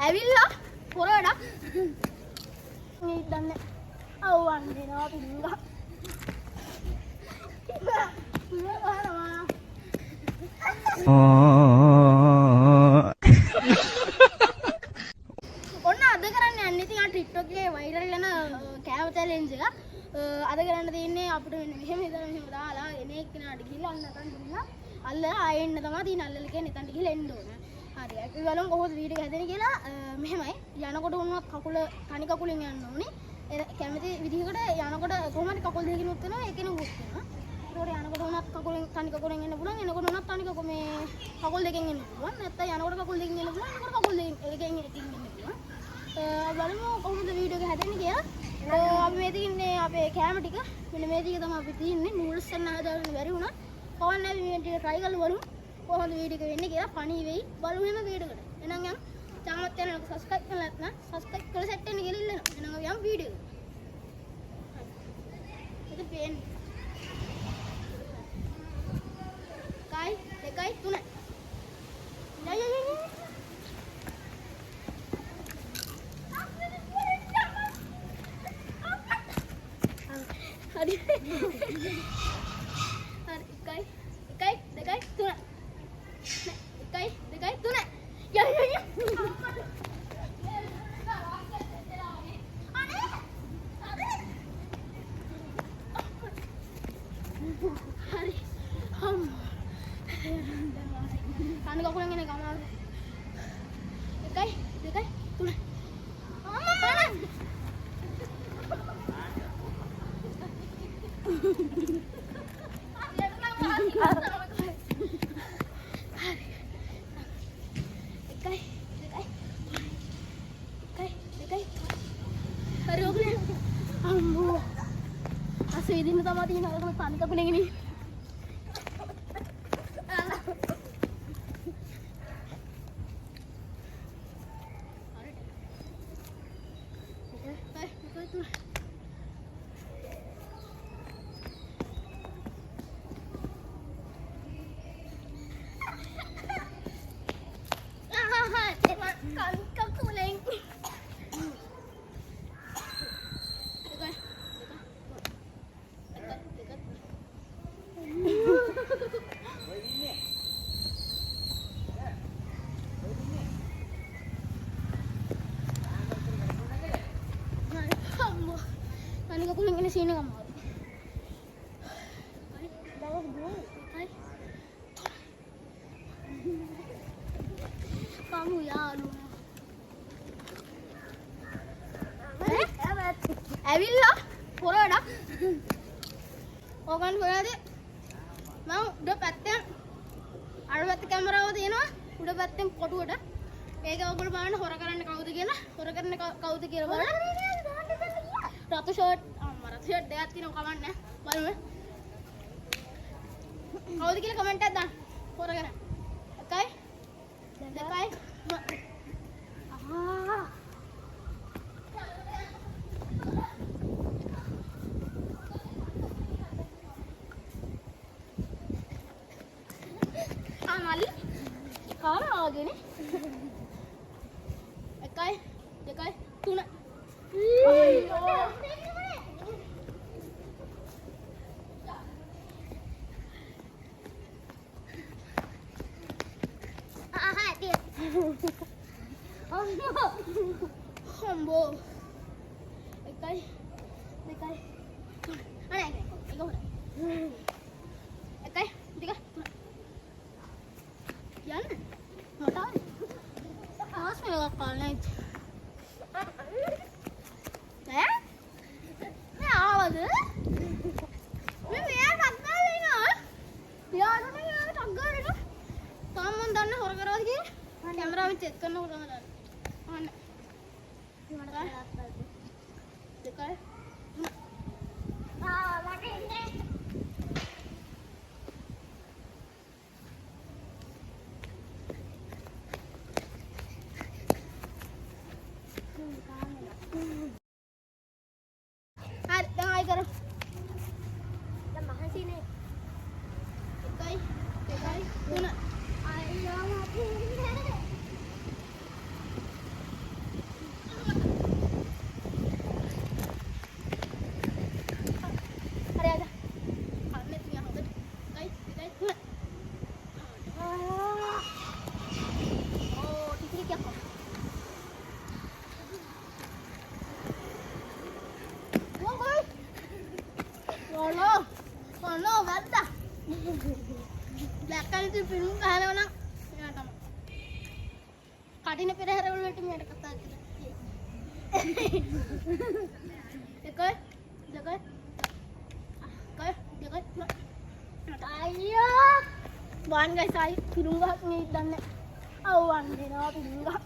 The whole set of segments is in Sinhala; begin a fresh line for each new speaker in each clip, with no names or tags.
ඇවිල්ලා පොරවඩක් මේ දන්නේ අවුවන් දෙනවා පින්ගා ඔන්න අද කරන්න යන්නේ ඉතින් ආ TikTok එකේ වෛරල් වෙන කෑම චැලෙන්ජ් එක අද කරන්න තියෙන්නේ අපිට මෙහෙම ඉඳලා මෙහෙම දාලා එන එක්කෙනාට ගිහලා අන්න නැතන් දුන්නා අල්ලලා ආයෙ එන්න තමයි තියෙන අල්ලලා කියන්නේ එතනට ගිහලා එන්න ඕන හරි අපි බලමු කොහොමද වීඩියෝ එක හැදෙන්නේ කියලා මෙහෙමයි යනකොට වුණත් කකුල තනි කකුලෙන් යන්න ඕනේ කැමති විදිහකට යනකොට කොහොමද කකුල් දෙකකින් උත් වෙනවා ඒකෙනුත් වෙනවා ඒකට යනකොට වුණත් කකුලෙන් තනි කකුලෙන් එන්න පුළුවන් එනකොට වුණත් තනි කකුල මේ කකුල් දෙකෙන් එන්න පුළුවන් නැත්නම් යනකොට කකුල් දෙකෙන් එන්න පුළුවන් එනකොට කකුල් දෙකෙන් එන්න පුළුවන් බලමු කොහොමද වීඩියෝ එක හැදෙන්නේ කියලා අපි මේ තියන්නේ අපේ කැම ටික මෙන්න මේ ටික තමයි අපි තියන්නේ නූඩල්ස් ගන්න හදාගන්න බැරි වුණා කොහොමද අපි මේ ටික try කරලා බලමු කොහොමද වීඩියෝ එක වෙන්නේ කියලා ෆනි වෙයි බලමු එහෙම වීඩියෝ එකට එහෙනම් යම් channel එක subscribe කරලා නැත්නම් subscribe කරලා set වෙන්න කියලා ඉල්ලනවා එහෙනම් අපි යම් වීඩියෝ එක ඒක පේන්නේ කයි දෙකයි තුන යයි හරි හරි එකයි දෙකයි තුන එකයි දෙකයි තුන යයි හරි හම් කන්න කකුලෙන් එන ගමන එකයි දෙකයි තුන හරි ඔගනේ අම්මෝ අසේ දින තමයි තියෙන අරගෙන තනි කකුලෙන් ඉන්නේ kuning ini sini kamu. Bawah dulu. Kamu ya lu. ඇවිල්ලා පොරවඩක් ඕකන් පොරවද මම උඩ පැත්තෙන් අර පැත්ත කැමරාව තියෙනවා උඩ පැත්තෙන් කොටුවට ඒක ඔයගොල්ලෝ බලන්න හොර කරන්න කවුද කියලා හොර කරන්න කවුද කියලා බලන්න රතු ෂර්ට් අම්මා රතු ෂර්ට් දෙකක් තියෙනවා කවන්න බලමු කවුද කියලා කමෙන්ට් එකක් දාන්න හොර කරන්න එකයි දෙකයි කාම ආගෙන එකයි දෙකයි තුන හම්බෝ එකයි දෙකයි තුන අනේ ඒක හොරයි එකයි දෙක තුන යන්න මට ආස්මේ ගාලා ඈ මේ ආවද මේ මෙයා ටග්ගාලා ඉනවා යාළුවා මේ ටග්ගාලා ඉනවා තාම මන් දන්නේ හොර කරාද කියලා කැමරාවෙන් චෙක් කරනකොට තමයි අන්න මට දෙකයි මට ඉන්නේ ඉතින් ෆිල්ම් ගහනවා නම් එයා තමයි. කටින පෙරහැර වලට මට කතා කරලා. එකයි දෙකයි අයියෝ වන් ගයිස් ආයි ෆිල්ම් ගහක් නේ දන්නේ. අවුවන් දෙනවා ෆිල්ම් ගහ.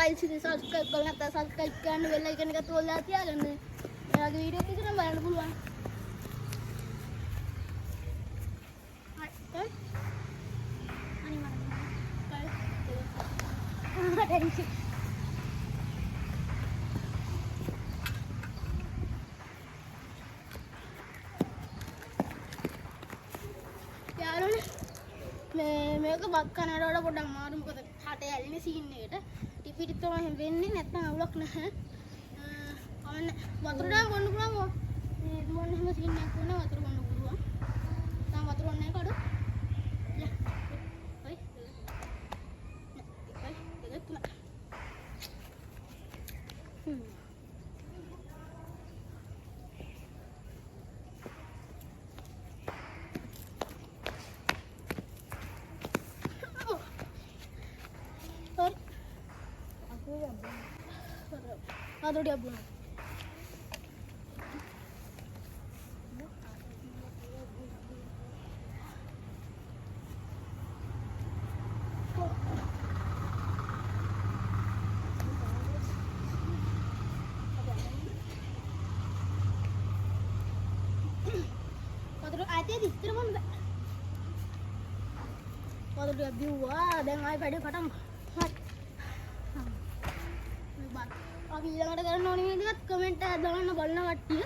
Guys, ini subscribe kalau nggak subscribe kan, bell icon ka tuh lihat ya kan. Lagi video itu kan bayar puluhan. Ani mana? Dari sini. මේක බක් කනට වඩා පොඩ්ඩක් අමාරු මොකද හට ඇලෙන සීන් එකට ටිපිටි තමයි වෙන්නේ නැත්නම් අවුලක් නැහැ. කමන්න වතුර දාන්න බොන්න පුළුවන්. මේ දුවන්න හැම සීන් එකක් වුණා වතුර බොන්න පුළුවන්. තාම වතුර ඔන්නේ නැහැ කඩ. Aduh dia bunuh. Aduh ada di situ mana? Aduh dia buah, dan air pada kadang. අපි ඊළඟට කරන්න ඕනේ මේකත් කමෙන්ට් එකක් දාන්න බලන කට්ටිය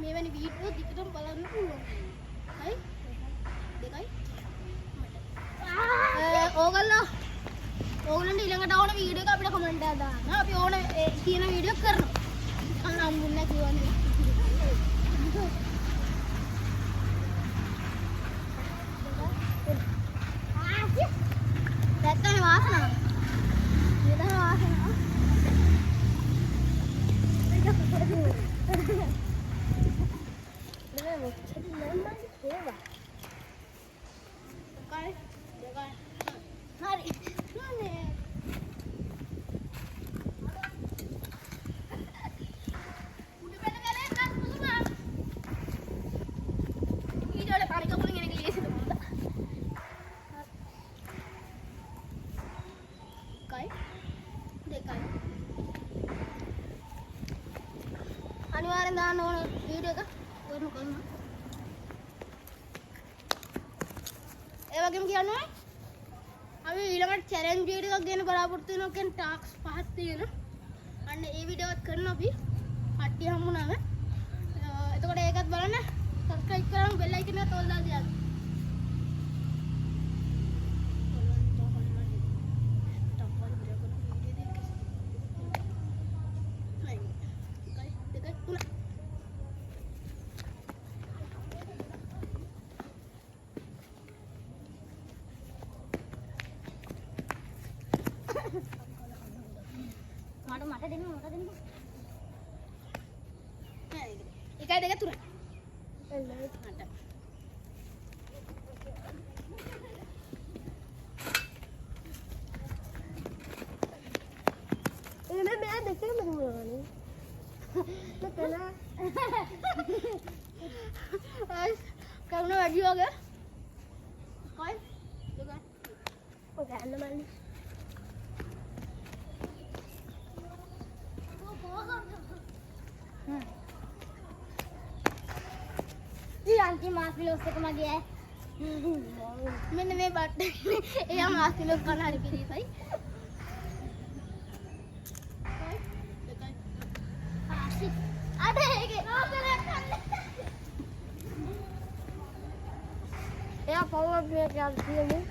මේවැනි වීඩියෝ දිගටම බලන්න පුළුවන්. හරි? දෙකයි. ඕගොල්ලන්ට ඊළඟට ඕන වීඩියෝ එක අපිට කමෙන්ට් එකක් දාන්න. අපි ඕන කියන වීඩියෝ කරනවා. අන්න හම්බුන්නේ කිව්වනේ. දැක්කනේ වාසනාව. ඉතින් වාසනාව. දාන්න ඕන වීඩියෝ එක කරමු කරමු. ඒ වගේම කියන්නේ අපි ඊළඟට චැලෙන්ජ් වීඩියෝ එකක් ගෙන බලාපොරොත්තු වෙනවා කියන්නේ ටාස්ක් 5ක් තියෙනවා. අන්න ඒ වීඩියෝ එකත් කරනවා අපි. කට්ටිය හම්බුනාම. එතකොට ඒකත් බලන්න. සබ්ස්ක්‍රයිබ් කරන්න බෙල් අයිකන් එක තෝල් දාලා තියන්න. මට දෙන්න මට දෙන්න. එකයි දෙක තුන. මට. එනේ මම දෙකම දුවන්නේ. නැතන. ආයි කවුන වැඩි වගේ. කොයි? දුක. ඔය ගන්න මල්ලි. Anti maaf kilos එක මගේ මෙන්න මේ බට්ට එයා මාස් කිලෝස් කන හරි පිළිසයි අද ඒකේ රෝසලයක් කන්න එයා පවර් බ්‍රේක් එකක් තියෙන්නේ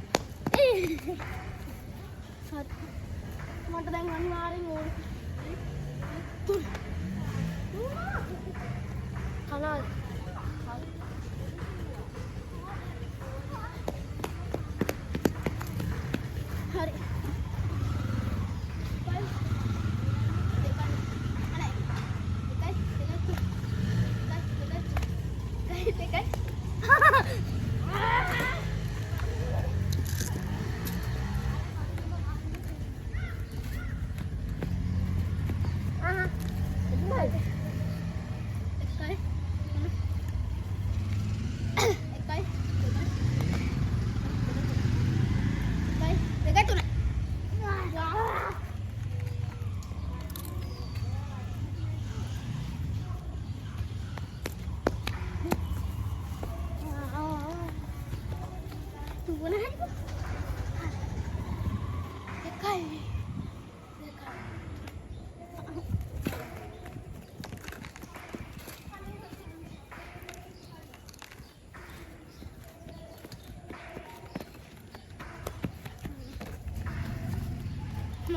මට දැන් අනිවාර්යෙන් ඕන කනවා hari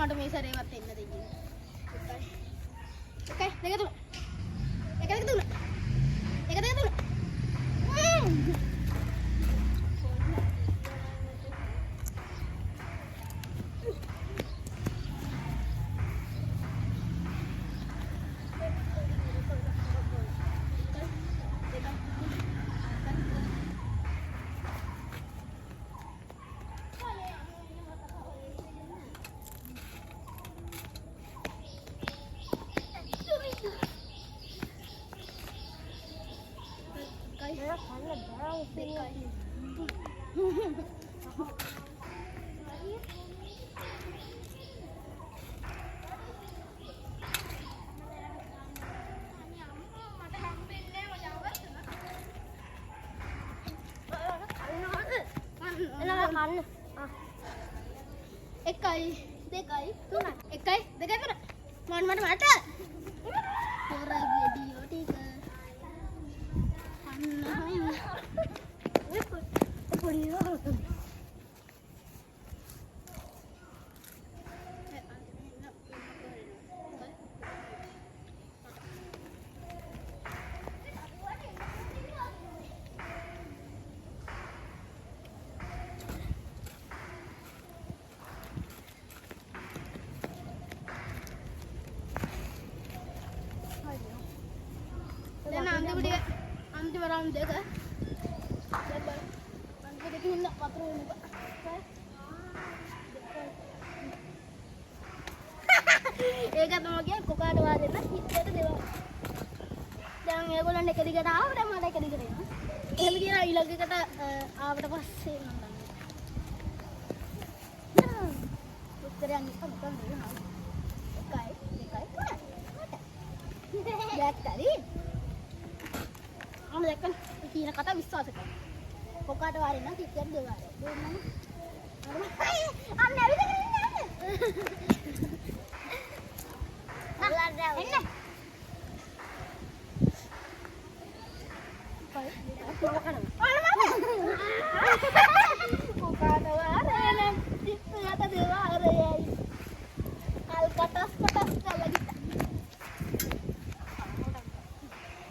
මට මේ සැරේවත් එන්න දෙන්නේ. එකයි දෙක තුන. එක දෙක තුන. එක දෙක තුන. එකයි දෙකයි තුන එකයි දෙකයි තුන මට හොර වීඩියෝ ටික අන්න පොඩි අන්තිම රවුන්ඩ් එක අන්තිම දෙකින් වතුර වෙනවා ඒක තමයි කියන්නේ කොකාට වාදෙන්න හිතේට දෙනවා දැන් ඒගොල්ලන් එක දිගට ආව දැන් මට එක දිගට එනවා එහෙම කියලා ඊළඟ එකට ආවට පස්සේ මම දන්නවා උත්තරයන් ඉස්සම දෙනවා එකයි දෙකයි තුනයි දැක්කද මම දැක්කම කියන කතා විශ්වාස කරනවා. කොකාට වාරේ නම් ටිකට් දෙවලා. දෙන්නම. අන්න ඇවිදගෙන ඉන්නේ අන්න. එන්න. කොකාට වාරේ නම් ටිකට් දෙවලා ආරයයි. අල් කටස් කටස් කරලා ගිතා.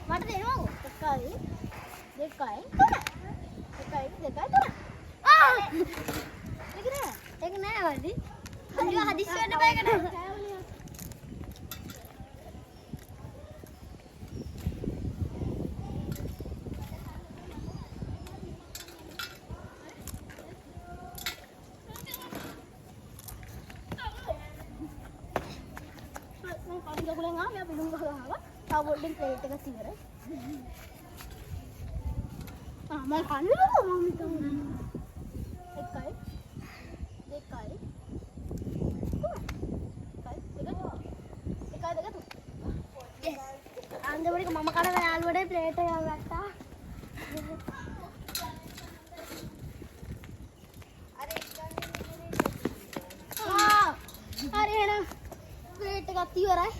මට දෙනවා එකයි දෙකයි තුන එකයි දෙකයි තුන ඒක නෑ වඩි හරිව හදිස්සි වෙන්න බෑ ඒක නෑ මම කවුද ගලන් ආවා පිටුම් ගහලා ආවා බෝල්ඩින් ප්ලේට් එක ඉවරයි මම කන්නේ මම හිතන්නේ එකයි දෙකයි එකයි දෙක තුන අන්දමරික මම කන යාළුවනේ ප්ලේට් එක ගත්තා හරි එහෙනම් ප්ලේට් එකක් ඉවරයි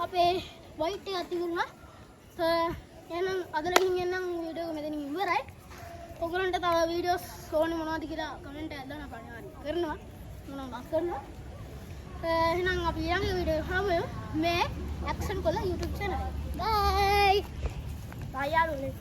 අපේ වයිට් එකක් තිබුණා එහෙනම් අදලකින් එන්නම් වීඩියෝ එක මෙතනින් ඉවරයි. ඔයගොල්ලන්ට තව වීඩියෝස් ඕනේ මොනවද කියලා කමෙන්ට් එකක් දාන්න පරිහානි කරනවා. මොනවද කරනවා. එහෙනම් අපි ඊළඟ වීඩියෝ එක හමු මේ ඇක්ෂන් කොල්ල YouTube channel එක. බයි. බයි යාළුවනේ.